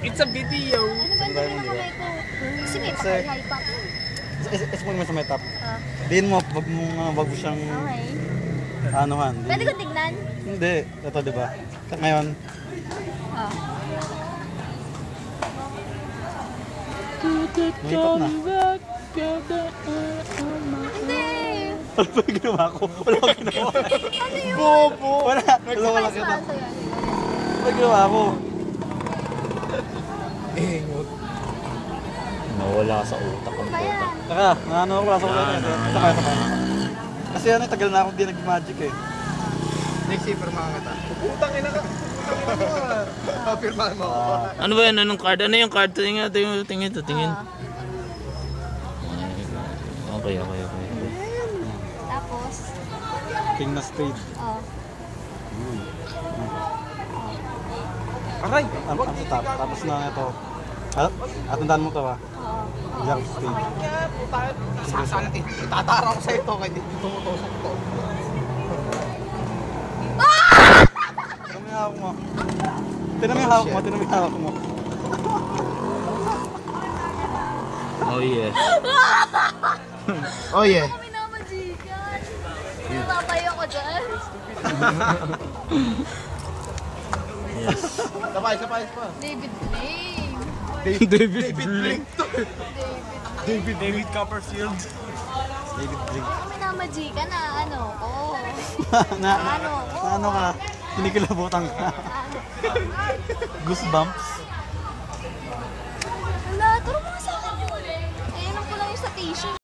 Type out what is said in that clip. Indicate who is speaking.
Speaker 1: It's a video.
Speaker 2: Ano ba yung nakamay ko? Kasi may pakay pa ko.
Speaker 3: Isipon mo sa may top. Diin mo, wag mo siyang
Speaker 2: Okay.
Speaker 3: anuhan.
Speaker 2: Pwede ko tignan?
Speaker 3: Hindi. Ito, di ba? Ngayon,
Speaker 2: Ah.
Speaker 3: may top na.
Speaker 2: Hindi!
Speaker 3: Ano ba yung ginawa ko? Wala ko ginawa.
Speaker 2: Ano yun?
Speaker 3: Bobo! Wala kita.
Speaker 2: Sige.
Speaker 3: Ano ba ginawa ko?
Speaker 1: Nawala sa utak ang
Speaker 2: Ba yan?
Speaker 3: Taka, naano ako sa ulan yan. Taka. Kasi ano, tagal na ako hindi nag-magic eh.
Speaker 4: Next year, pirmahan kita. Putang ina ka. Pirmahan mo ako.
Speaker 1: Ano ba yan? Anong card? Ano yung card? Tingin. Okay.
Speaker 2: Tapos?
Speaker 3: King na straight.
Speaker 2: Oh.
Speaker 4: Aray!
Speaker 3: Ang top. Tapos na ito. At tandaan mo ito ha.
Speaker 2: Oo.
Speaker 3: Jack straight.
Speaker 4: Sasalat eh. Itatara ko sa ito kaya di tumutusok to.
Speaker 3: Tinan mo yung hawak mo. Tinan mo yung hawak mo.
Speaker 1: Oh yeah.
Speaker 4: Oh yeah.
Speaker 2: Ako minamajikan. Napapayo ko dyan.
Speaker 1: Yes.
Speaker 4: Sabay pa.
Speaker 2: David Blaine.
Speaker 1: David
Speaker 4: Blink to.
Speaker 1: David Copperfield.
Speaker 3: David Blink.
Speaker 2: Ako minamajikan na ano ko.
Speaker 3: na
Speaker 2: Ano?
Speaker 3: ano ka? Kinikilabutan ka. Goosebumps.
Speaker 2: Wala, turo mo nga sa akin yun. Eh, inom ko lang yung sa tissue.